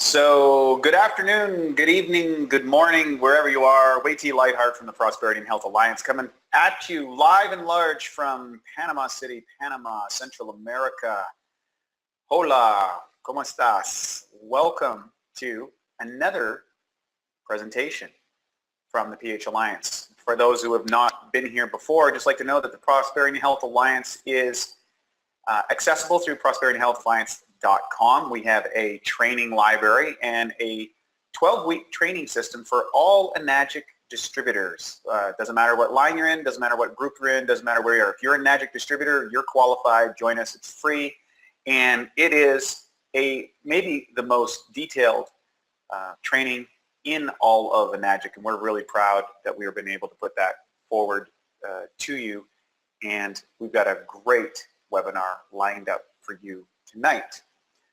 So good afternoon, good evening, good morning, wherever you are. Way T. Lightheart from the Prosperity and Health Alliance coming at you live and large from Panama City, Panama, Central America. Hola, ¿cómo estás? Welcome to another presentation from the PH Alliance. For those who have not been here before, I'd just like to know that the Prosperity and Health Alliance is accessible through prosperityandhealthalliance.com. We have a training library and a 12-week training system for all Enagic distributors. Doesn't matter what line you're in, doesn't matter what group you're in, doesn't matter where you are. If you're an Enagic distributor, you're qualified, join us, it's free. And it is maybe the most detailed training in all of Enagic, and we're really proud that we have been able to put that forward to you. And we've got a great webinar lined up for you tonight.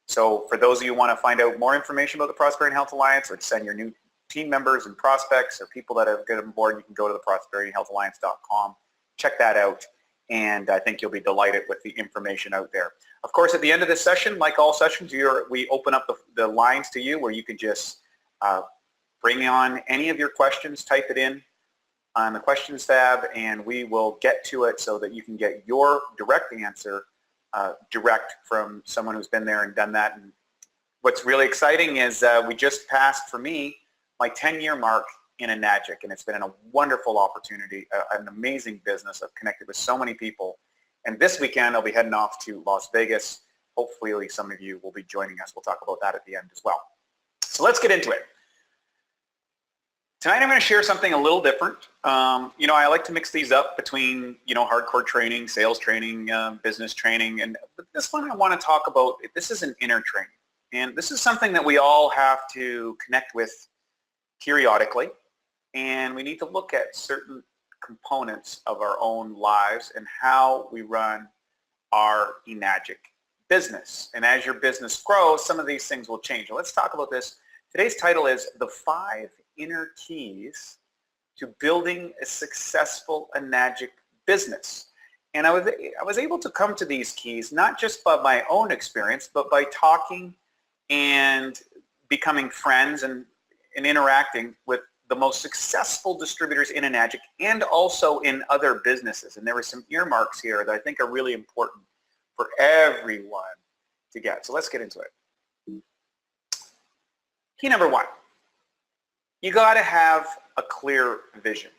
So for those of you who want to find out more information about the Prosperity and Health Alliance, or to send your new team members and prospects or people that have got on board, you can go to the prosperityandhealthalliance.com, check that out, and I think you'll be delighted with the information out there. Of course, at the end of this session, like all sessions, we open up the lines to you where you can just bring on any of your questions, type it in on the questions tab, and we will get to it so that you can get your direct answer direct from someone who's been there and done that. And what's really exciting is we just passed, for me, my 10-year mark in Enagic, and it's been a wonderful opportunity, an amazing business. I've connected with so many people, and this weekend I'll be heading off to Las Vegas. Hopefully some of you will be joining us. We'll talk about that at the end as well. So let's get into it. Tonight I'm going to share something a little different. I like to mix these up between, hardcore training, sales training, business training, but this one I want to talk about, this is an inner training. And this is something that we all have to connect with periodically, and we need to look at certain components of our own lives and how we run our Enagic business. And as your business grows, some of these things will change. Let's talk about this. Today's title is The 5 Inner Keys to Building a Successful Enagic Business. And I was able to come to these keys not just by my own experience, but by talking and becoming friends and interacting with the most successful distributors in Enagic and also in other businesses. And there were some earmarks here that I think are really important for everyone to get. So let's get into it. Key number 1. You got to have a clear vision.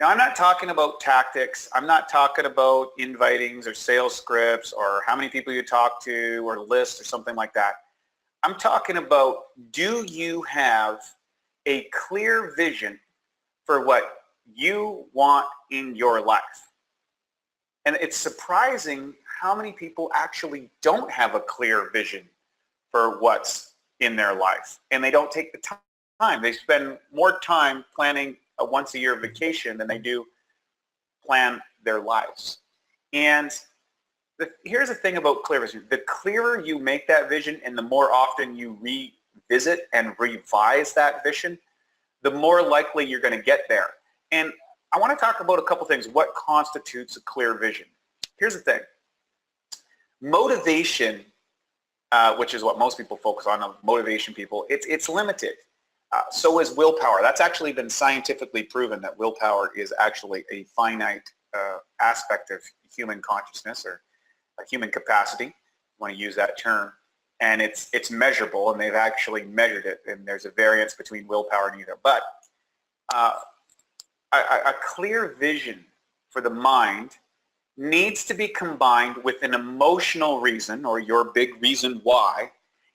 Now, I'm not talking about tactics. I'm not talking about invitings or sales scripts or how many people you talk to or lists or something like that. I'm talking about, do you have a clear vision for what you want in your life? And it's surprising how many people actually don't have a clear vision for what's in their life, and they don't take the time. They spend more time planning a once-a-year vacation than they do plan their lives. And here's the thing about clear vision. The clearer you make that vision and the more often you revisit and revise that vision, the more likely you're going to get there. And I want to talk about a couple things. What constitutes a clear vision? Here's the thing. Motivation, which is what most people focus on, motivation people, it's limited. So is willpower. That's actually been scientifically proven that willpower is actually a finite aspect of human consciousness or a human capacity, if you want to use that term. And it's measurable, and they've actually measured it, and there's a variance between willpower and either. But a clear vision for the mind needs to be combined with an emotional reason, or your big reason why.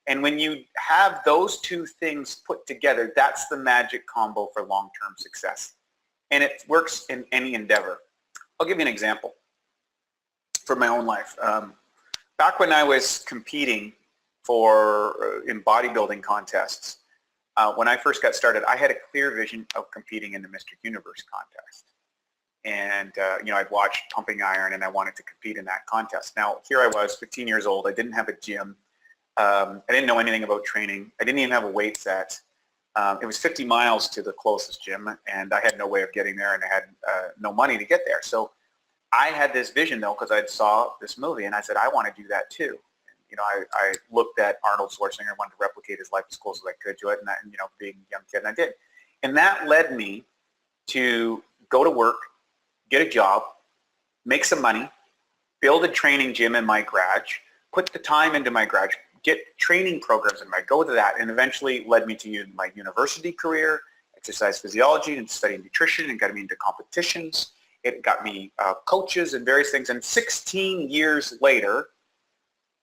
And when you have those two things put together, that's the magic combo for long-term success. And it works in any endeavor. I'll give you an example from my own life. Back when I was competing in bodybuilding contests, when I first got started, I had a clear vision of competing in the Mr. Universe contest. And I'd watched Pumping Iron, and I wanted to compete in that contest. Now, here I was, 15 years old. I didn't have a gym. I didn't know anything about training. I didn't even have a weight set. It was 50 miles to the closest gym, and I had no way of getting there, and I had no money to get there. So I had this vision, though, because I saw this movie, and I said, I want to do that too. I looked at Arnold Schwarzenegger, wanted to replicate his life as close as I could to it, and being a young kid, and I did. And that led me to go to work, get a job, make some money, build a training gym in my garage, put the time into my garage, get training programs in my, go to that, and eventually led me to my university career, exercise physiology, and studying nutrition, and got me into competitions. It got me coaches and various things. And 16 years later,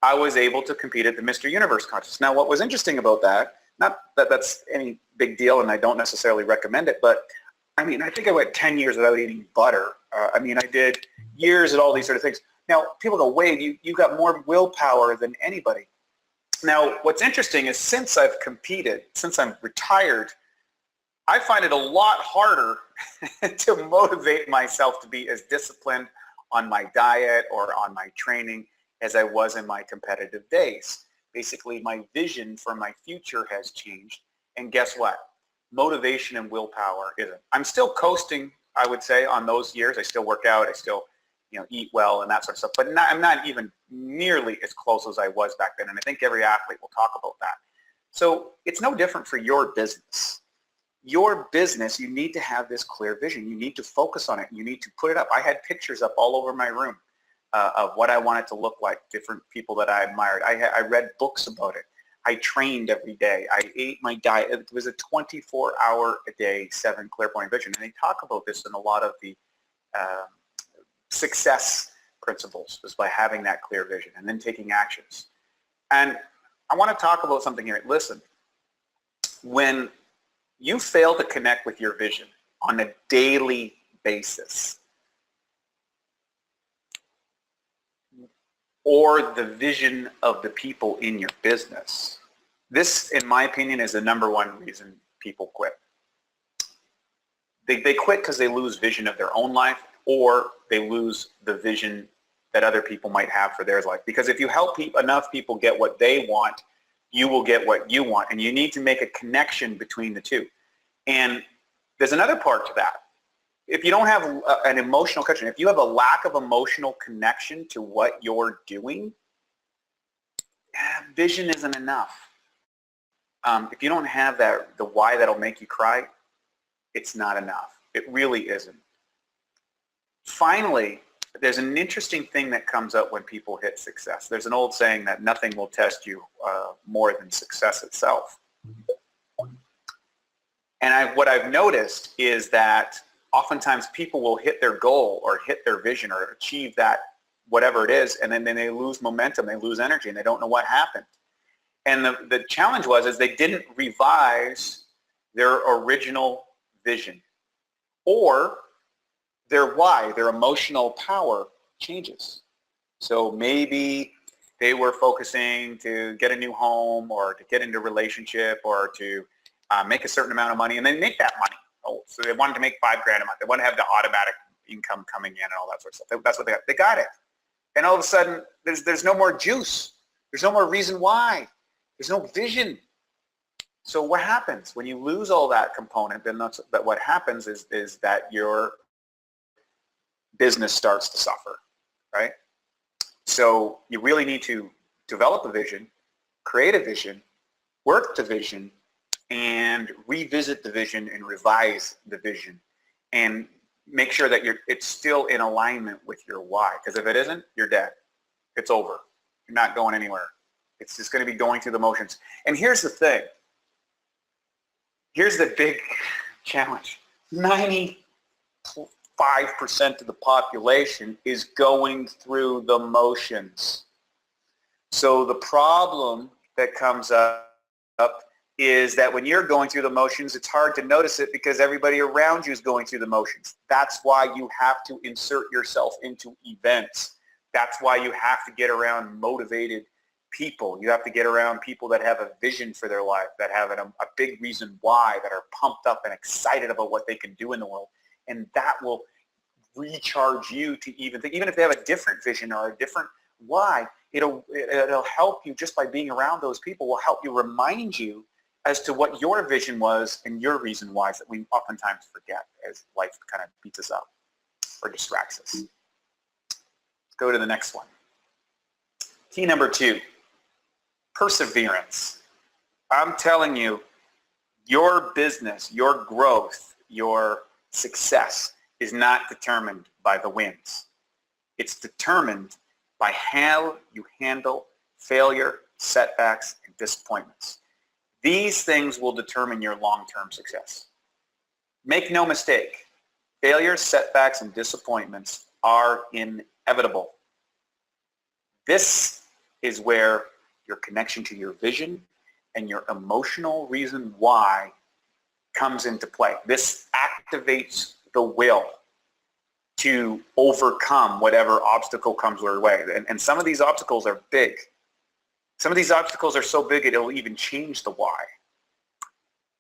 I was able to compete at the Mr. Universe contest. Now, what was interesting about that, not that that's any big deal, and I don't necessarily recommend it, but I think I went 10 years without eating butter. I did years at all these sort of things. Now, people go, Wade, you got more willpower than anybody. Now, what's interesting is since I've competed, since I'm retired, I find it a lot harder to motivate myself to be as disciplined on my diet or on my training as I was in my competitive days. Basically, my vision for my future has changed. And guess what? Motivation and willpower isn't. I'm still coasting, I would say, on those years. I still work out. I still eat well and that sort of stuff. But I'm not even nearly as close as I was back then. And I think every athlete will talk about that. So it's no different for your business. Your business, you need to have this clear vision. You need to focus on it. You need to put it up. I had pictures up all over my room of what I want it to look like, different people that I admired. I read books about it. I trained every day. I ate my diet. It was a 24-hour-a-day, 7 clairvoyant vision. And they talk about this in a lot of the success principles, is by having that clear vision and then taking actions. And I want to talk about something here. Listen, when you fail to connect with your vision on a daily basis, or the vision of the people in your business, this, in my opinion, is the #1 reason people quit. They quit because they lose vision of their own life, or they lose the vision that other people might have for their life. Because if you help enough people get what they want, you will get what you want. And you need to make a connection between the two. And there's another part to that. If you don't have an emotional connection, if you have a lack of emotional connection to what you're doing, vision isn't enough. If you don't have the why that'll make you cry, it's not enough. It really isn't. Finally, there's an interesting thing that comes up when people hit success. There's an old saying that nothing will test you more than success itself. And what I've noticed is that oftentimes people will hit their goal or hit their vision or achieve that, whatever it is, and then they lose momentum, they lose energy, and they don't know what happened. And the challenge is they didn't revise their original vision, or their why, their emotional power changes. So maybe they were focusing to get a new home or to get into a relationship or to make a certain amount of money, and they make that money. Oh, so they wanted to make $5,000 a month. They want to have the automatic income coming in and all that sort of stuff. That's what they got. They got it. And all of a sudden, there's no more juice. There's no more reason why. There's no vision. So what happens when you lose all that component? Then what happens is that your business starts to suffer, right? So you really need to develop a vision, create a vision, work the vision, and revisit the vision and revise the vision, and make sure that it's still in alignment with your why. Because if it isn't, you're dead. It's over. You're not going anywhere. It's just going to be going through the motions. And here's the thing. Here's the big challenge. 95% of the population is going through the motions. So the problem that comes up is that when you're going through the motions, it's hard to notice it because everybody around you is going through the motions. That's why you have to insert yourself into events. That's why you have to get around motivated people. You have to get around people that have a vision for their life, that have a big reason why, that are pumped up and excited about what they can do in the world. And that will recharge you to even think, even if they have a different vision or a different why, it'll help you just by being around those people, will help you, remind you as to what your vision was and your reason why, that we oftentimes forget as life kind of beats us up or distracts us. Let's go to the next one. Key number 2, perseverance. I'm telling you, your business, your growth, your success is not determined by the wins. It's determined by how you handle failure, setbacks, and disappointments. These things will determine your long-term success. Make no mistake, failures, setbacks, and disappointments are inevitable. This is where your connection to your vision and your emotional reason why comes into play. This activates the will to overcome whatever obstacle comes your way. And some of these obstacles are big. Some of these obstacles are so big it'll even change the why.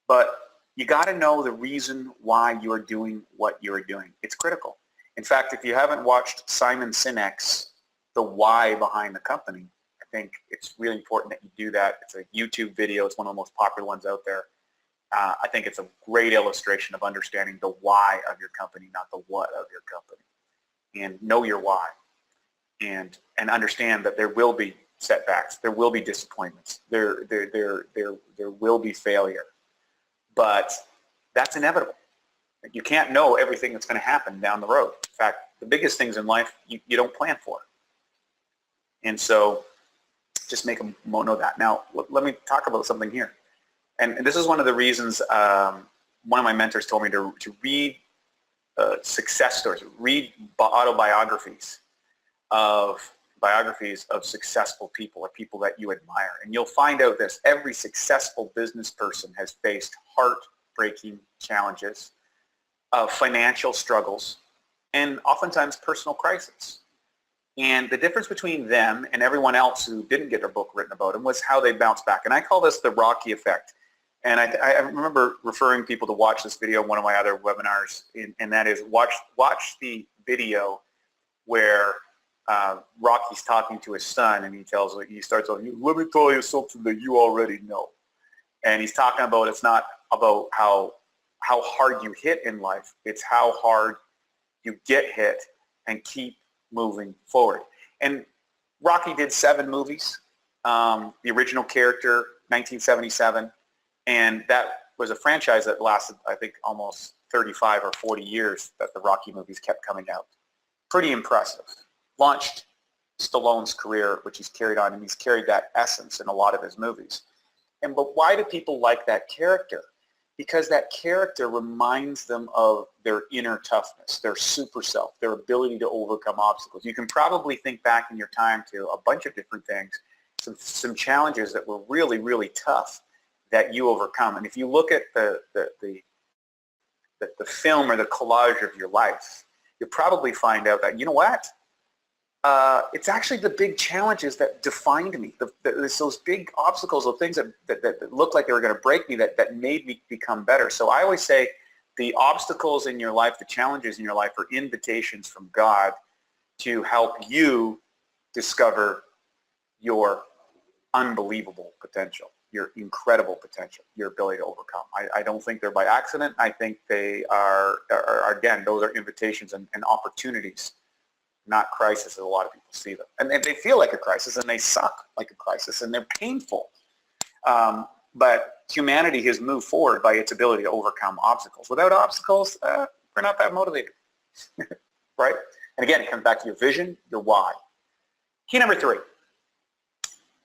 But you got to know the reason why you're doing what you're doing. It's critical. In fact, if you haven't watched Simon Sinek's The Why Behind the Company, I think it's really important that you do that. It's a YouTube video. It's one of the most popular ones out there. I think it's a great illustration of understanding the why of your company, not the what of your company. And know your why. And understand that there will be setbacks. There will be disappointments. There will be failure. But that's inevitable. You can't know everything that's going to happen down the road. In fact, the biggest things in life you don't plan for. And so just make them know that. Now, let me talk about something here. And this is one of the reasons one of my mentors told me to read success stories, read autobiographies of successful people or people that you admire. And you'll find out this: every successful business person has faced heartbreaking challenges, financial struggles, and oftentimes personal crises. And the difference between them and everyone else who didn't get their book written about them was how they bounced back. And I call this the Rocky effect. And I remember referring people to watch this video in one of my other webinars, and that is watch the video where Rocky's talking to his son, and he starts telling, let me tell you something that you already know. And he's talking about, it's not about how hard you hit in life, it's how hard you get hit and keep moving forward. And Rocky did 7 movies, the original character, 1977, and that was a franchise that lasted, I think, almost 35 or 40 years that the Rocky movies kept coming out. Pretty impressive. Launched Stallone's career, which he's carried on, and he's carried that essence in a lot of his movies. But why do people like that character? Because that character reminds them of their inner toughness, their super self, their ability to overcome obstacles. You can probably think back in your time to a bunch of different things, some challenges that were really, really tough that you overcome. And if you look at the film or the collage of your life, you'll probably find out that, you know what? It's actually the big challenges that defined me. It's those big obstacles, those things that looked like they were going to break me that made me become better. So I always say the obstacles in your life, the challenges in your life are invitations from God to help you discover your unbelievable potential, your incredible potential, your ability to overcome. I don't think they're by accident. I think they are again, those are invitations and opportunities, not crisis as a lot of people see them. And they feel like a crisis, and they suck like a crisis, and they're painful. But humanity has moved forward by its ability to overcome obstacles. Without obstacles, we're not that motivated, right? And again, it comes back to your vision, your why. Key number 3.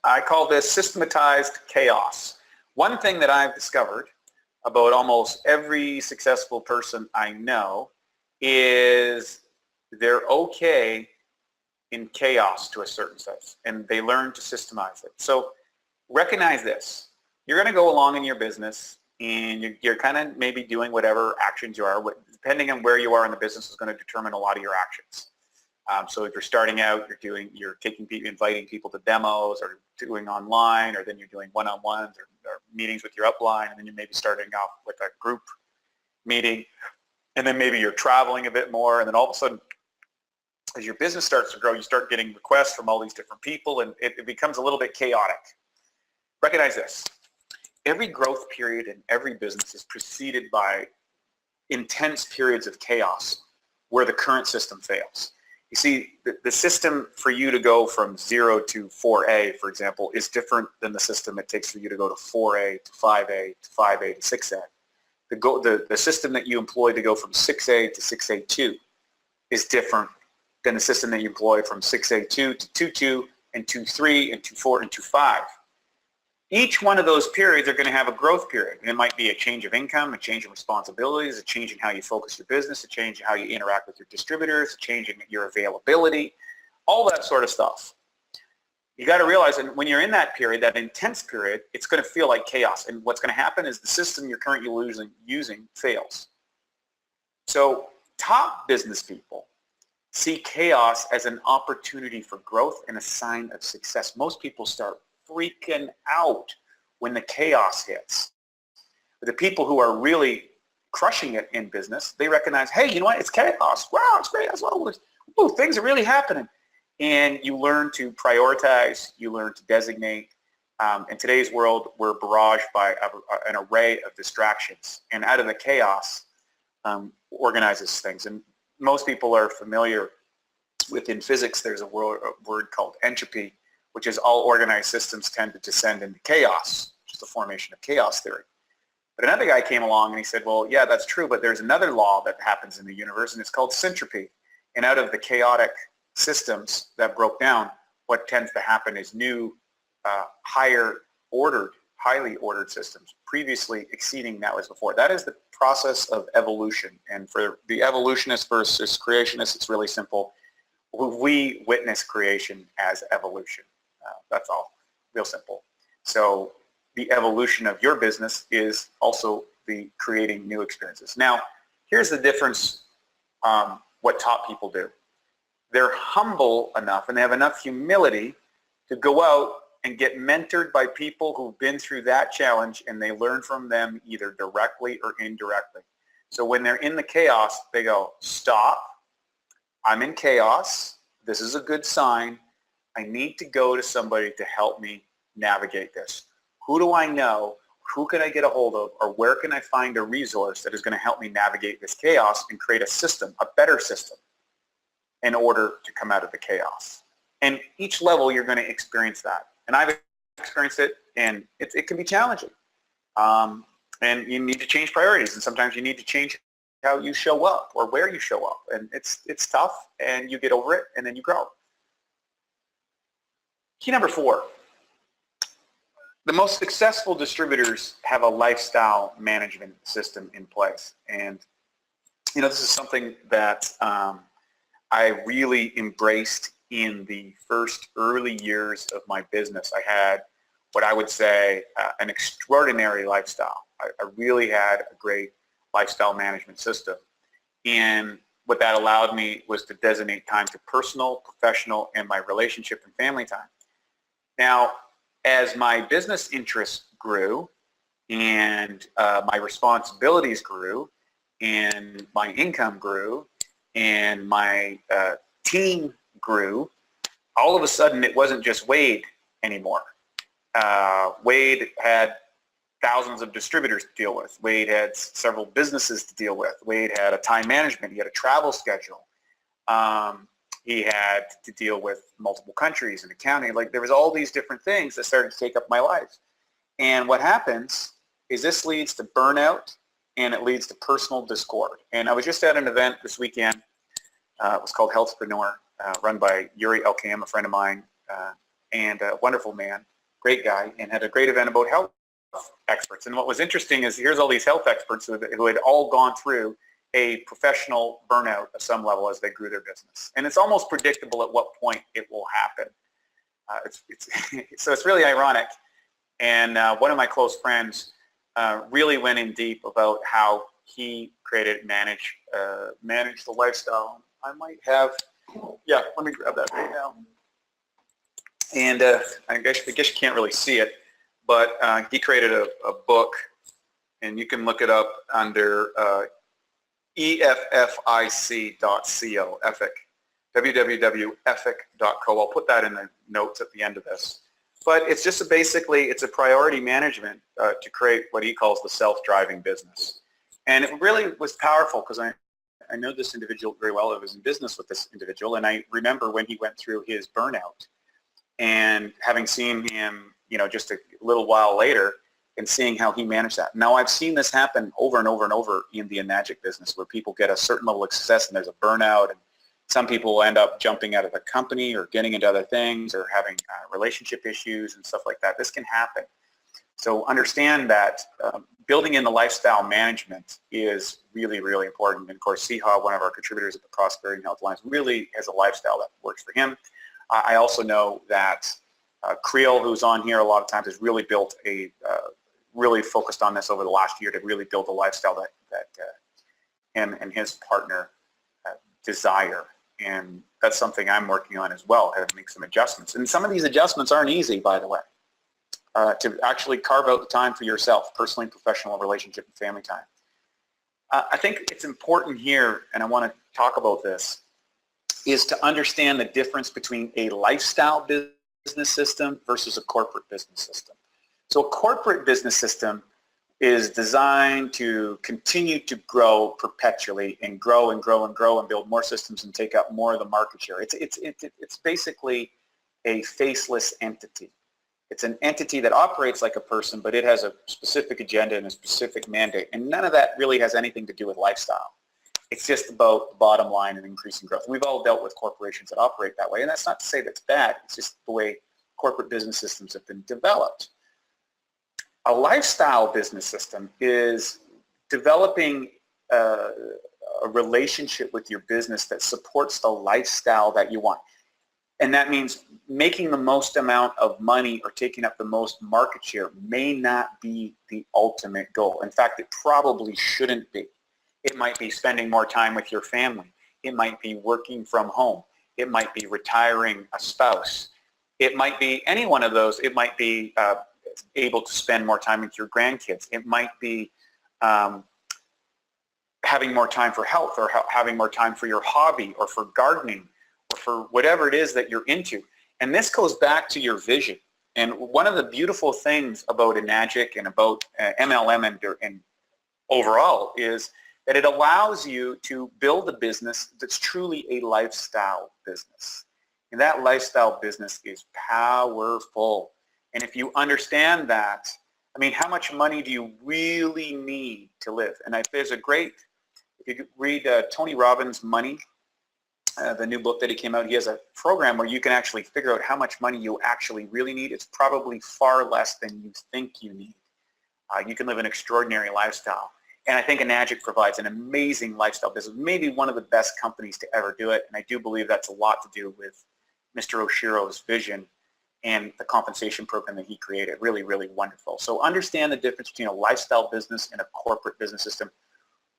I call this systematized chaos. One thing that I've discovered about almost every successful person I know is they're okay in chaos to a certain sense, and they learn to systemize it. So recognize this. You're going to go along in your business, and you're kind of maybe doing whatever actions you are. Depending on where you are in the business is going to determine a lot of your actions. So if you're starting out, you're inviting people to demos, or doing online, or then you're doing one-on-ones or meetings with your upline, and then you may be starting off with a group meeting, and then maybe you're traveling a bit more, and then all of a sudden, as your business starts to grow, you start getting requests from all these different people, and it becomes a little bit chaotic. Recognize this. Every growth period in every business is preceded by intense periods of chaos where the current system fails. You see, the system for you to go from 0 to 4A, for example, is different than the system it takes for you to go to 4A to 5A to 5A to 6A. The system that you employ to go from 6A to 6A2 is different than the system that you employ from 6A2 to 2.2 and 2.3 and 2.4 and 2.5. Each one of those periods are going to have a growth period. It might be a change of income, a change in responsibilities, a change in how you focus your business, a change in how you interact with your distributors, a change in your availability, all that sort of stuff. You got to realize that when you're in that period, that intense period, it's going to feel like chaos. And what's going to happen is the system you're currently using fails. So top business people see chaos as an opportunity for growth and a sign of success. Most people start freaking out when the chaos hits. But the people who are really crushing it in business, they recognize, hey, you know what, it's chaos. Wow, it's great. Ooh, things are really happening. And you learn to prioritize, you learn to designate. In today's world, we're barraged by an array of distractions. And out of the chaos, organizes things. And most people are familiar with, in physics, there's a word called entropy, which is all organized systems tend to descend into chaos, which is the formation of chaos theory. But another guy came along and he said, well, yeah, that's true, but there's another law that happens in the universe, and it's called syntropy. And out of the chaotic systems that broke down, what tends to happen is new, highly ordered systems, previously exceeding that was before. That is the process of evolution. And for the evolutionist versus creationist, it's really simple. We witness creation as evolution. That's all, real simple. So the evolution of your business is also the creating new experiences. Now, here's the difference, what top people do. They're humble enough and they have enough humility to go out and get mentored by people who've been through that challenge, and they learn from them either directly or indirectly. So when they're in the chaos, they go, stop, I'm in chaos, this is a good sign, I need to go to somebody to help me navigate this. Who do I know? Who can I get a hold of? Or where can I find a resource that is going to help me navigate this chaos and create a system, a better system, in order to come out of the chaos? And each level you're going to experience that. And I've experienced it, and it can be challenging. And you need to change priorities, and sometimes you need to change how you show up or where you show up. And it's tough, and you get over it, and then you grow. Key number 4. The most successful distributors have a lifestyle management system in place. And, you know, this is something that I really embraced in the first early years of my business. I had what I would say an extraordinary lifestyle. I really had a great lifestyle management system. And what that allowed me was to designate time to personal, professional, and my relationship and family time. Now, as my business interests grew and my responsibilities grew and my income grew and my team grew, all of a sudden it wasn't just Wade anymore. Wade had thousands of distributors to deal with. Wade had several businesses to deal with. Wade had a time management. He had a travel schedule. He had to deal with multiple countries and accounting. Like, there was all these different things that started to take up my life. And what happens is this leads to burnout, and it leads to personal discord. And I was just at an event this weekend. It was called Healthpreneur, run by Yuri Elkam, a friend of mine, and a wonderful man, great guy, and had a great event about health experts. And what was interesting is here's all these health experts who had all gone through a professional burnout at some level as they grew their business. And it's almost predictable at what point it will happen. So it's really ironic. And one of my close friends really went in deep about how he created, managed the lifestyle. I might have, yeah, let me grab that right now. And I guess you can't really see it, but he created a book, and you can look it up under EFFIC.co, EFFIC, www.effic.co. I'll put that in the notes at the end of this. But it's just basically, it's a priority management to create what he calls the self-driving business. And it really was powerful because I know this individual very well. I was in business with this individual, and I remember when he went through his burnout, and having seen him, just a little while later, and seeing how he managed that. Now, I've seen this happen over and over and over in the Enagic business, where people get a certain level of success and there's a burnout, and some people end up jumping out of the company or getting into other things or having relationship issues and stuff like that. This can happen. So understand that building in the lifestyle management is really, really important. And of course, Siha, one of our contributors at the Prosperity and Health Alliance, really has a lifestyle that works for him. I also know that Creel, who's on here a lot of times, has really built really focused on this over the last year to really build a lifestyle that him and his partner desire. And that's something I'm working on as well, how to make some adjustments. And some of these adjustments aren't easy, by the way, to actually carve out the time for yourself, personally and professional, relationship and family time. I think it's important here, and I want to talk about this, is to understand the difference between a lifestyle business system versus a corporate business system. So a corporate business system is designed to continue to grow perpetually and grow and grow and grow and build more systems and take up more of the market share. It's basically a faceless entity. It's an entity that operates like a person, but it has a specific agenda and a specific mandate, and none of that really has anything to do with lifestyle. It's just about the bottom line and increasing growth. And we've all dealt with corporations that operate that way, and that's not to say that's bad. It's just the way corporate business systems have been developed. A lifestyle business system is developing a relationship with your business that supports the lifestyle that you want. And that means making the most amount of money or taking up the most market share may not be the ultimate goal. In fact, it probably shouldn't be. It might be spending more time with your family. It might be working from home. It might be retiring a spouse. It might be any one of those. It might be able to spend more time with your grandkids. It might be having more time for health, or having more time for your hobby, or for gardening, or for whatever it is that you're into. And this goes back to your vision. And one of the beautiful things about Enagic and about MLM and overall is that it allows you to build a business that's truly a lifestyle business. And that lifestyle business is powerful. And if you understand that, I mean, how much money do you really need to live? And there's a great, if you read Tony Robbins' Money, the new book that he came out, he has a program where you can actually figure out how much money you actually really need. It's probably far less than you think you need. You can live an extraordinary lifestyle. And I think Enagic provides an amazing lifestyle business, maybe one of the best companies to ever do it. And I do believe that's a lot to do with Mr. Oshiro's vision and the compensation program that he created. Really, really wonderful. So understand the difference between a lifestyle business and a corporate business system.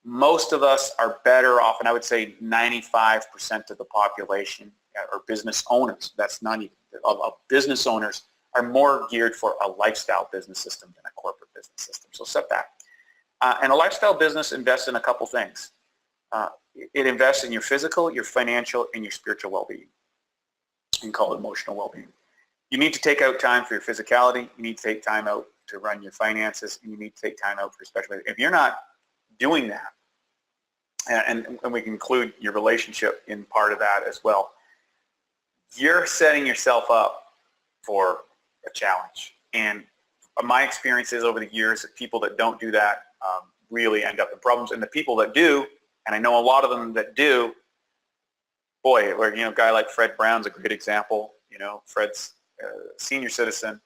Most of us are better off, and I would say 95% of the population are business owners. That's not even, business owners are more geared for a lifestyle business system than a corporate business system. So set that. And a lifestyle business invests in a couple things. It invests in your physical, your financial, and your spiritual well-being. You can call it emotional well-being. You need to take out time for your physicality. You need to take time out to run your finances. And you need to take time out for your special. If you're not doing that, and we can include your relationship in part of that as well, you're setting yourself up for a challenge. And my experience is over the years that people that don't do that really end up in problems. And the people that do, and I know a lot of them that do, boy, or, a guy like Fred Brown's a great example. Fred's a senior citizen,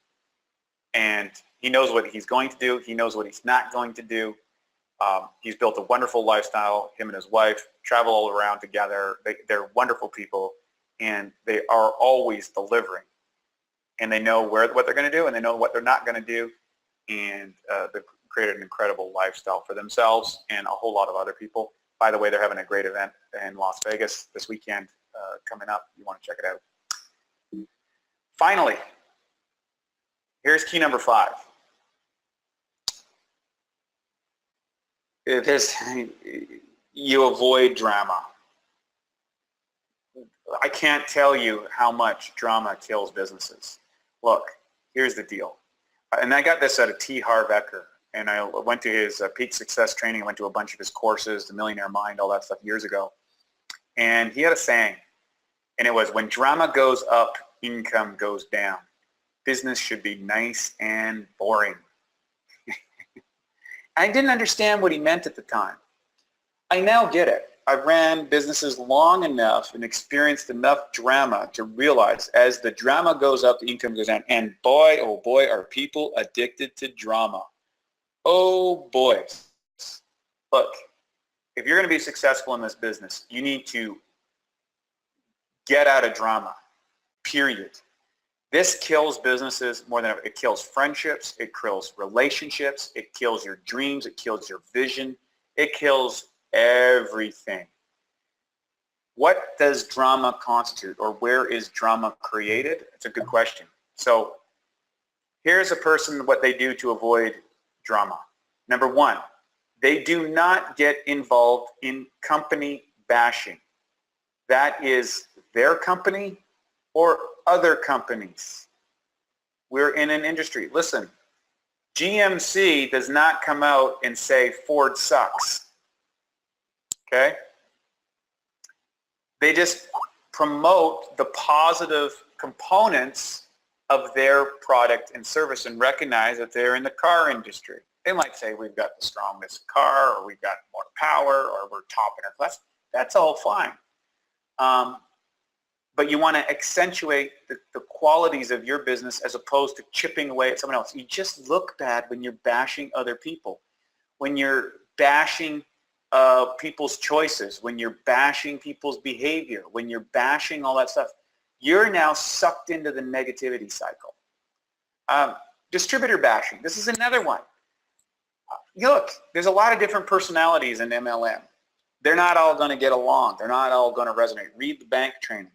and he knows what he's going to do. He knows what he's not going to do. He's built a wonderful lifestyle. Him and his wife travel all around together. They're wonderful people, and they are always delivering. And they know what they're going to do, and they know what they're not going to do, and they've created an incredible lifestyle for themselves and a whole lot of other people. By the way, they're having a great event in Las Vegas this weekend coming up. You want to check it out. Finally, here's key number 5. You avoid drama. I can't tell you how much drama kills businesses. Look, here's the deal. And I got this out of T. Harv Eker. and I went to his peak success training. I went to a bunch of his courses, the Millionaire Mind, all that stuff years ago. And he had a saying, and it was, when drama goes up, income goes down. Business should be nice and boring. I didn't understand what he meant at the time. I now get it. I ran businesses long enough and experienced enough drama to realize as the drama goes up, the income goes down. And boy, oh boy, are people addicted to drama. Oh boy. Look, if you're going to be successful in this business, you need to get out of drama, period. This kills businesses more than ever. It kills friendships. It kills relationships. It kills your dreams. It kills your vision. It kills everything. What does drama constitute, or where is drama created? It's a good question. So here's a person, what they do to avoid drama. Number one, they do not get involved in company bashing. That is their company or other companies. We're in an industry. Listen, GMC does not come out and say Ford sucks. Okay? They just promote the positive components of their product and service and recognize that they're in the car industry. They might say we've got the strongest car, or we've got more power, or we're top in our class. That's all fine. But you want to accentuate the qualities of your business as opposed to chipping away at someone else. You just look bad when you're bashing other people, when you're bashing people's choices, when you're bashing people's behavior, when you're bashing all that stuff. You're now sucked into the negativity cycle. Distributor bashing. This is another one. Look, there's a lot of different personalities in MLM. They're not all going to get along. They're not all going to resonate. Read the bank training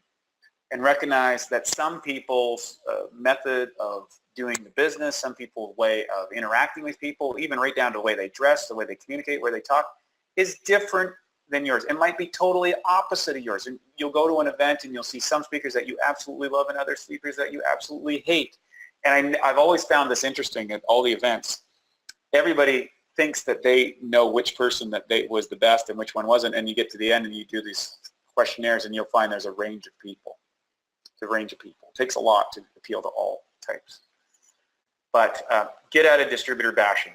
and recognize that some people's method of doing the business, some people's way of interacting with people, even right down to the way they dress, the way they communicate, where they talk, is different than yours. It might be totally opposite of yours. And you'll go to an event and you'll see some speakers that you absolutely love and other speakers that you absolutely hate. And I've always found this interesting at all the events. Everybody thinks that they know which person that was the best and which one wasn't, and you get to the end and you do these questionnaires and you'll find there's a range of people. It's a range of people. It takes a lot to appeal to all types. But get out of distributor bashing.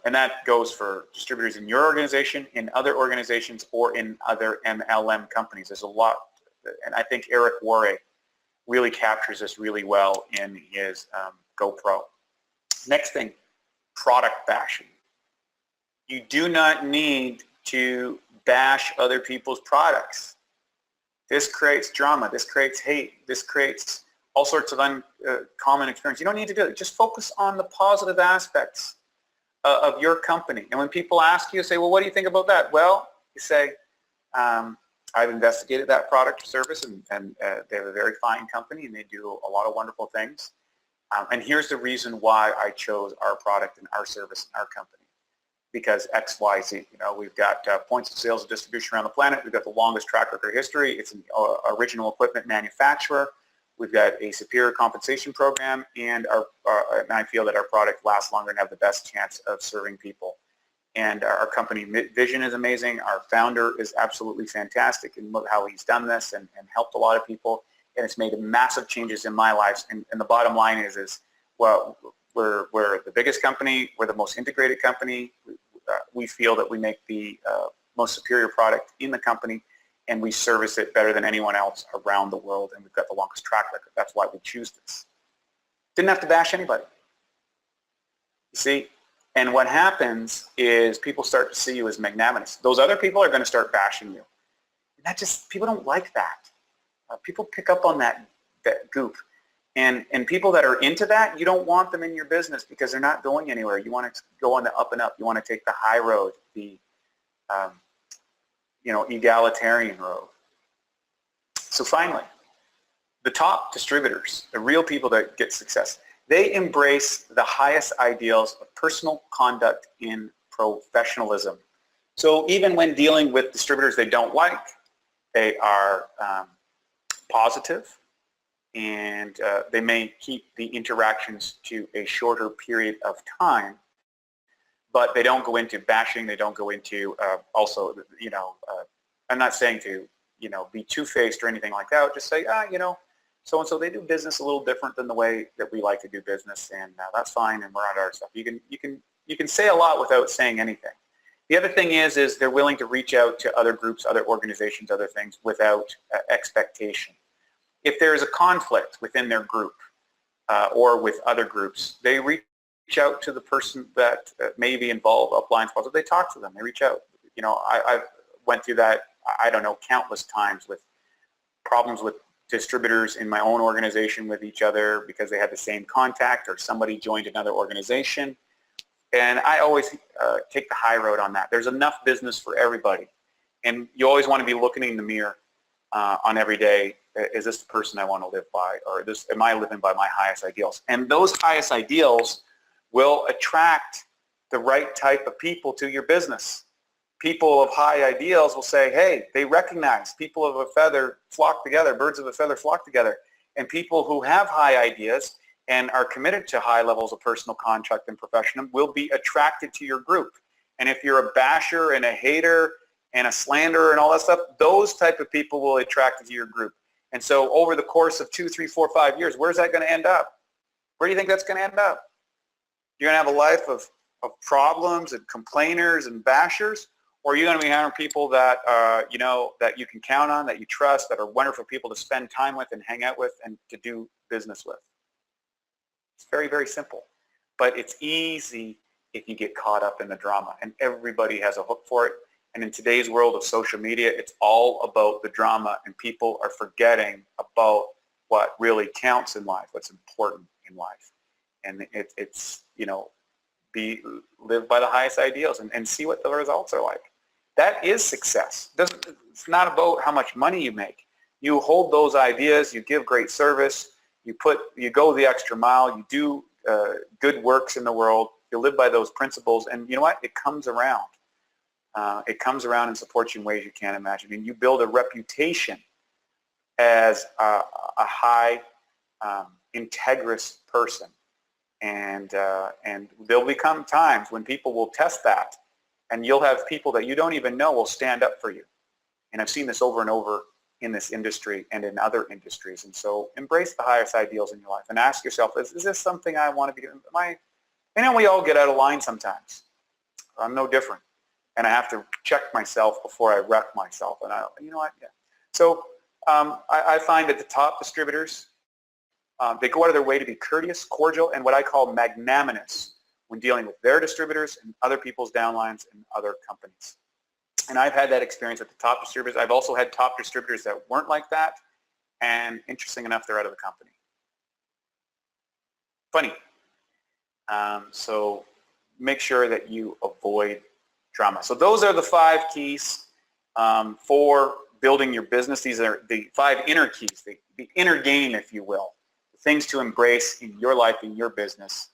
And that goes for distributors in your organization, in other organizations, or in other MLM companies. There's a lot, and I think Eric Worre really captures this really well in his GoPro. Next thing, product bashing. You do not need to bash other people's products. This creates drama. This creates hate. This creates all sorts of uncommon experience. You don't need to do it. Just focus on the positive aspects of your company. And when people ask you, say, well, what do you think about that? Well, you say, I've investigated that product or service, and they have a very fine company, and they do a lot of wonderful things. And here's the reason why I chose our product and our service and our company. Because X, Y, Z. You know, we've got points of sales and distribution around the planet. We've got the longest track record history. It's an original equipment manufacturer. We've got a superior compensation program, and I feel that our product lasts longer and have the best chance of serving people. And our company vision is amazing. Our founder is absolutely fantastic in how he's done this and helped a lot of people. And it's made massive changes in my life. And the bottom line is well, we're the biggest company. We're the most integrated company. We feel that we make the most superior product in the company, and we service it better than anyone else around the world, and we've got the longest track record. That's why we choose this. Didn't have to bash anybody. You see? And what happens is people start to see you as magnanimous. Those other people are going to start bashing you. And that just, people don't like that. People pick up on that goop. And people that are into that, you don't want them in your business because they're not going anywhere. You want to go on the up and up. You want to take the high road, the egalitarian road. So finally, the top distributors, the real people that get success, they embrace the highest ideals of personal conduct in professionalism. So even when dealing with distributors they don't like, they are positive, and they may keep the interactions to a shorter period of time but they don't go into bashing. They don't go into also, I'm not saying to, be two-faced or anything like that. Just say, so-and-so, they do business a little different than the way that we like to do business, and that's fine, and we're on our stuff. You can say a lot without saying anything. The other thing is they're willing to reach out to other groups, other organizations, other things without expectation. If there is a conflict within their group or with other groups, they reach out to the person that may be involved, upline sponsor. They talk to them. They reach out. I went through that, I don't know, countless times with problems with distributors in my own organization with each other because they had the same contact or somebody joined another organization. And I always take the high road on that. There's enough business for everybody. And you always want to be looking in the mirror on every day. Is this the person I want to live by? Or am I living by my highest ideals? And those highest ideals will attract the right type of people to your business. People of high ideals will say, hey, they recognize people of a feather flock together, birds of a feather flock together. And people who have high ideas and are committed to high levels of personal contract and professionalism will be attracted to your group. And if you're a basher and a hater and a slanderer and all that stuff, those type of people will attract you to your group. And so over the course of 2, 3, 4, 5 years, where's that going to end up? Where do you think that's going to end up? You're going to have a life of problems and complainers and bashers, or are you going to be having people that, that you can count on, that you trust, that are wonderful people to spend time with and hang out with and to do business with? It's very, very simple. But it's easy if you get caught up in the drama, and everybody has a hook for it. And in today's world of social media, it's all about the drama, and people are forgetting about what really counts in life, what's important in life. And it's live by the highest ideals and see what the results are like. That is success. It's not about how much money you make. You hold those ideas, you give great service, you go the extra mile, you do good works in the world, you live by those principles, and you know what? It comes around. It comes around and supports you in ways you can't imagine. And you build a reputation as a high, integrous person. And there'll become times when people will test that, and you'll have people that you don't even know will stand up for you. And I've seen this over and over in this industry and in other industries. And so embrace the highest ideals in your life and ask yourself, is this something I want to be doing? We all get out of line sometimes. I'm no different. And I have to check myself before I wreck myself. And So I find that the top distributors, they go out of their way to be courteous, cordial, and what I call magnanimous when dealing with their distributors and other people's downlines and other companies. And I've had that experience at the top distributors. I've also had top distributors that weren't like that, and interesting enough, they're out of the company. Funny. So make sure that you avoid drama. So those are the 5 keys for building your business. These are the 5 inner keys, the inner game, if you will, the things to embrace in your life, in your business,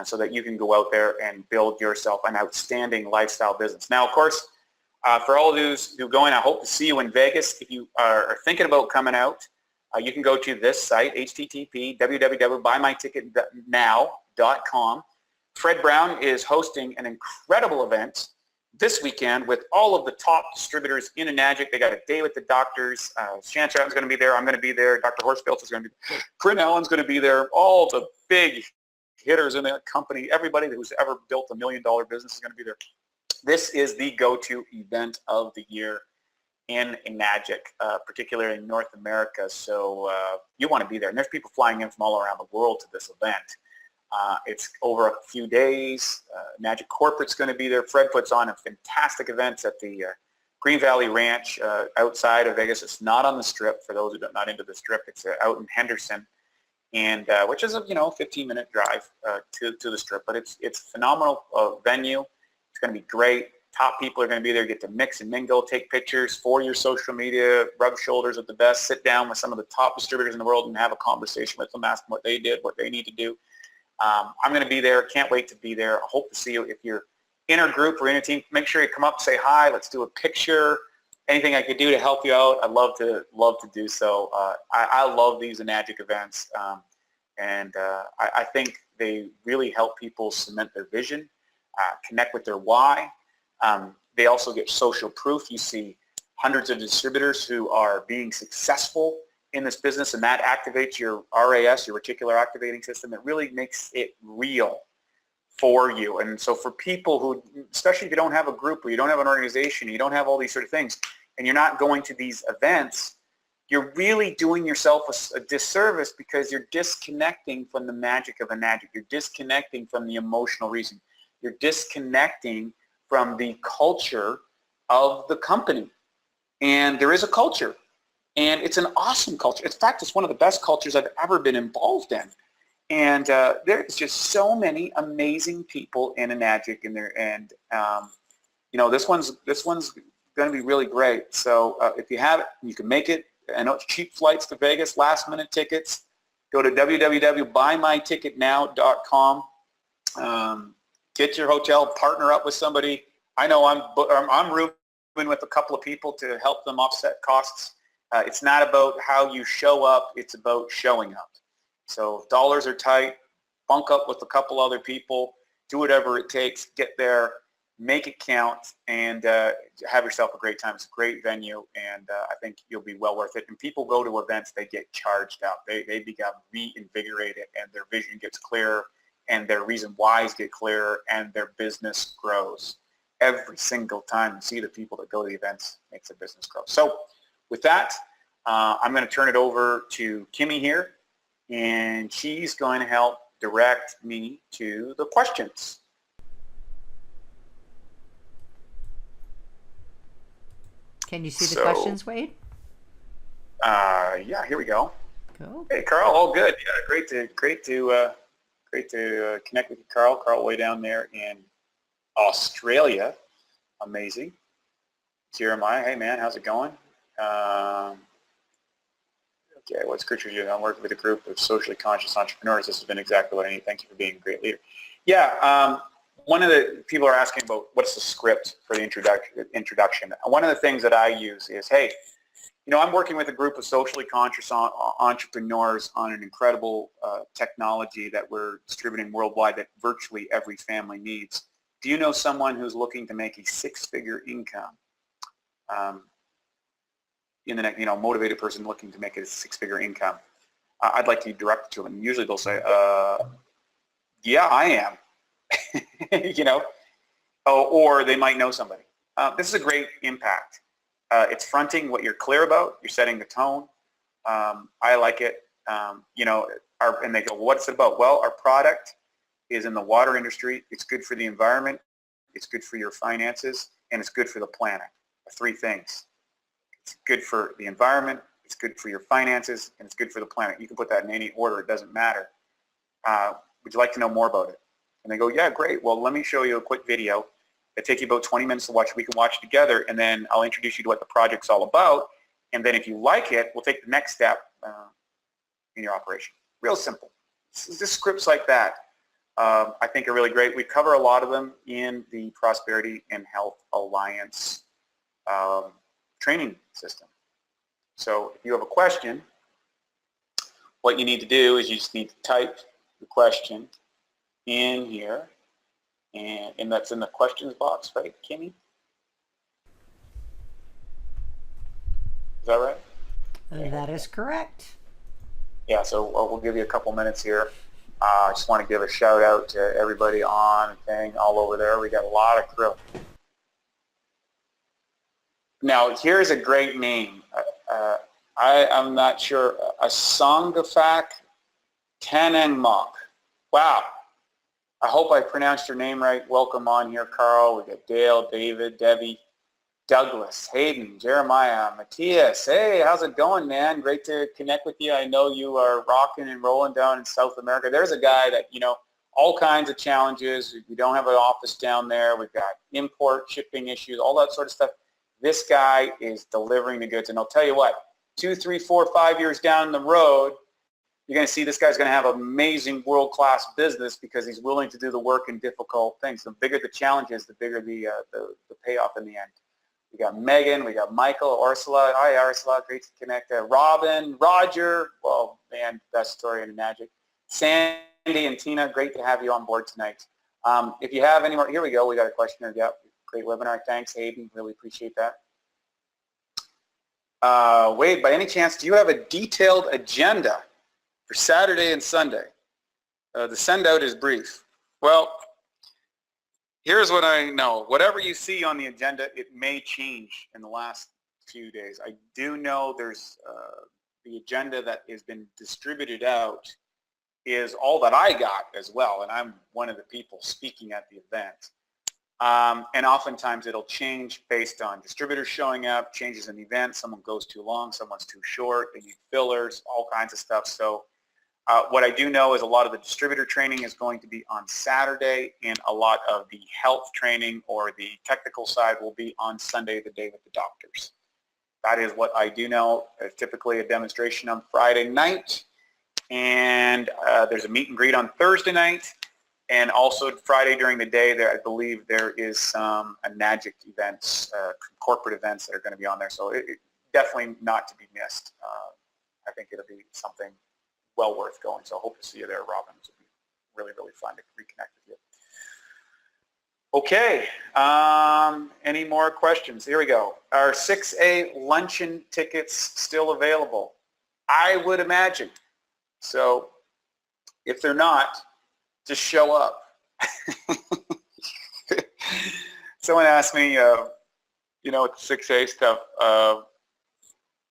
so that you can go out there and build yourself an outstanding lifestyle business. Now, of course, for all of those who are going, I hope to see you in Vegas. If you are thinking about coming out, you can go to this site, http://buymyticketnow.com. Fred Brown is hosting an incredible event this weekend with all of the top distributors in Enagic. They got a day with the doctors. Shan Stratton's going to be there. I'm going to be there. Dr. Horsfield is going to be there. Corinne Allen's going to be there. All the big hitters in that company, everybody who's ever built $1 million business is going to be there. This is the go-to event of the year in Enagic, particularly in North America. So you want to be there. And there's people flying in from all around the world to this event. It's over a few days. Enagic Corporate's going to be there. Fred puts on a fantastic event at the Green Valley Ranch outside of Vegas. It's not on the Strip. For those who are not into the Strip, it's out in Henderson, and which is a 15-minute drive to the Strip. But it's a phenomenal venue. It's going to be great. Top people are going to be there. Get to mix and mingle, take pictures for your social media, rub shoulders with the best, sit down with some of the top distributors in the world and have a conversation with them, ask them what they did, what they need to do. I'm going to be there. Can't wait to be there. I hope to see you. If you're in our group or in a team, make sure you come up, say hi. Let's do a picture. Anything I could do to help you out, I'd love to do so. I love these Enagic events, and I think they really help people cement their vision. connect with their why. They also get social proof. You see hundreds of distributors who are being successful in this business, and that activates your RAS, your reticular activating system. It really makes it real for you. And so for people who, especially if you don't have a group or you don't have an organization, you don't have all these sort of things, and you're not going to these events, you're really doing yourself a disservice because you're disconnecting from the magic of Enagic. You're disconnecting from the emotional reason. You're disconnecting from the culture of the company. And there is a culture, and it's an awesome culture. In fact, it's one of the best cultures I've ever been involved in. And there's just so many amazing people in Enagic in there, and you know, this one's going to be really great. So if you have it, you can make it. I know it's cheap flights to Vegas, last minute tickets. Go to www.buymyticketnow.com. Get your hotel, partner up with somebody. I know I'm rooming with a couple of people to help them offset costs. It's not about how you show up, it's about showing up. So if dollars are tight, bunk up with a couple other people, do whatever it takes, get there, make it count, and have yourself a great time. It's a great venue, and I think you'll be well worth it. And people go to events, they get charged up. They become reinvigorated, and their vision gets clearer, and their reason whys get clearer, and their business grows. Every single time you see the people that go to the events makes their business grow. So with that, I'm going to turn it over to Kimmy here, and she's going to help direct me to the questions. Can you see the questions, Wade? Yeah, here we go. Cool. Hey, Carl, all good. Yeah, great to connect with you, Carl. Carl, way down there in Australia. Amazing. Jeremiah, hey man, how's it going? Okay, what's Gertrude doing? I'm working with a group of socially conscious entrepreneurs. This has been exactly what I need. Thank you for being a great leader. Yeah, one of the people are asking about what's the script for the introduction. One of the things that I use is, hey, you know, I'm working with a group of socially conscious entrepreneurs on an incredible technology that we're distributing worldwide that virtually every family needs. Do you know someone who's looking to make a six-figure income? In the next, you know, motivated person looking to make a six-figure income. I'd like to direct it to them. Usually they'll say, yeah, I am. You know, or they might know somebody. This is a great impact. It's fronting what you're clear about. You're setting the tone. I like it. You know, and they go, what's it about? Well, our product is in the water industry. It's good for the environment. It's good for your finances, and it's good for the planet. Three things. It's good for the environment, it's good for your finances, and it's good for the planet. You can put that in any order. It doesn't matter. Would you like to know more about it? And they go, yeah, great. Well, let me show you a quick video. It'll take you about 20 minutes to watch. We can watch it together, and then I'll introduce you to what the project's all about. And then if you like it, we'll take the next step in your operation. Real simple. Just scripts like that I think are really great. We cover a lot of them in the Prosperity and Health Alliance training system. So if you have a question, what you need to do is you just need to type the question in here, and that's in the questions box, right, Kimmy? Is that right? That is correct. Yeah, so we'll give you a couple minutes here. I just want to give a shout out to everybody on thing all over there. We got a lot of crew. Now, here's a great name. I'm not sure. Asongafak Tanengmok. Wow. I hope I pronounced your name right. Welcome on here, Carl. We got Dale, David, Debbie, Douglas, Hayden, Jeremiah, Matthias. Hey, how's it going, man? Great to connect with you. I know you are rocking and rolling down in South America. There's a guy that, you know, all kinds of challenges. We don't have an office down there. We've got import, shipping issues, all that sort of stuff. This guy is delivering the goods. And I'll tell you what, 2, 3, 4, 5 years down the road, you're going to see this guy's going to have amazing world-class business because he's willing to do the work and difficult things. The bigger the challenge is, the bigger the payoff in the end. We got Megan, we got Michael, Ursula. Hi, Ursula. Great to connect. Robin, Roger. Well, man, best story in Enagic. Sandy and Tina, great to have you on board tonight. If you have any more, here we go. We got a question here. Yep. Great webinar. Thanks, Hayden. Really appreciate that. Wade, by any chance, do you have a detailed agenda for Saturday and Sunday? The send out is brief. Well, here's what I know. Whatever you see on the agenda, it may change in the last few days. I do know there's the agenda that has been distributed out is all that I got as well, and I'm one of the people speaking at the event. And oftentimes it'll change based on distributors showing up, changes in the event, someone goes too long, someone's too short, they need fillers, all kinds of stuff. So what I do know is a lot of the distributor training is going to be on Saturday, and a lot of the health training or the technical side will be on Sunday, the day with the doctors. That is what I do know. There's typically a demonstration on Friday night, and there's a meet and greet on Thursday night, and also Friday during the day, I believe there is some Enagic events, corporate events that are going to be on there, so definitely not to be missed. I think it'll be something well worth going, so I hope to see you there, Robin. It'll be really, really fun to reconnect with you. Okay, any more questions? Here we go. Are 6A luncheon tickets still available? I would imagine. So if they're not, just show up. Someone asked me, you know, with the 6A stuff,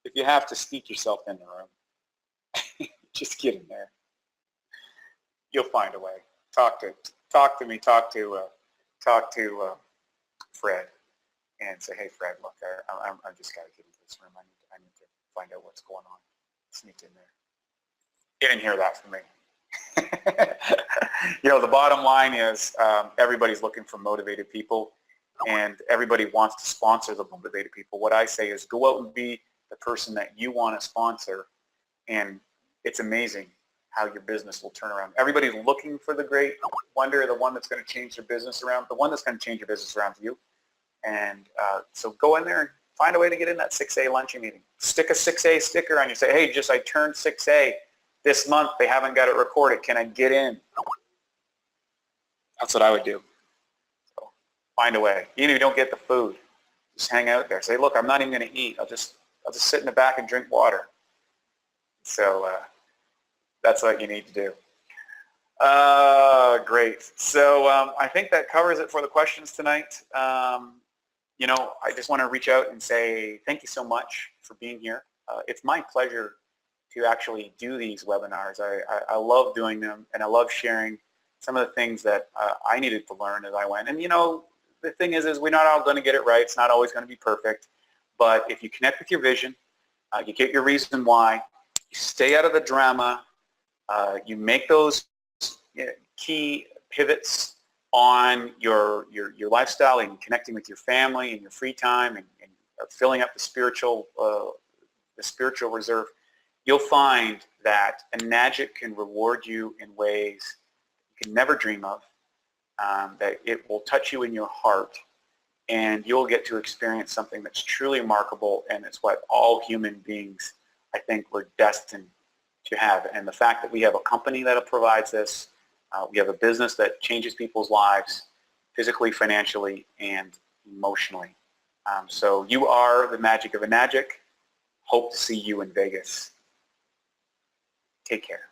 if you have to sneak yourself in the room, just get in there. You'll find a way. Talk to me. Talk to Fred, and say, hey, Fred, look, I just got to get into this room. I need to find out what's going on. Sneak in there. You didn't hear that from me. You know, the bottom line is everybody's looking for motivated people, and everybody wants to sponsor the motivated people. What I say is go out and be the person that you want to sponsor, and it's amazing how your business will turn around. Everybody's looking for the great wonder, the one that's going to change their business around, the one that's going to change your business around to you. And so go in there and find a way to get in that 6A luncheon meeting. Stick a 6A sticker on you. Say, hey, I turned 6A this month. They haven't got it recorded. Can I get in? That's what I would do. So find a way. Even if you don't get the food, just hang out there. Say, look, I'm not even going to eat. I'll just sit in the back and drink water. So that's what you need to do. Great. So I think that covers it for the questions tonight. You know, I just want to reach out and say thank you so much for being here. It's my pleasure to actually do these webinars. I love doing them, and I love sharing some of the things that I needed to learn as I went. And you know, the thing is we're not all going to get it right. It's not always going to be perfect. But if you connect with your vision, you get your reason why, you stay out of the drama, you make those key pivots on your lifestyle and connecting with your family and your free time and filling up the spiritual reserve, you'll find that Enagic can reward you in ways you can never dream of, that it will touch you in your heart, and you'll get to experience something that's truly remarkable, and it's what all human beings, I think, were destined to have. And the fact that we have a company that provides this, we have a business that changes people's lives physically, financially, and emotionally. So you are the magic of Enagic. Hope to see you in Vegas. Take care.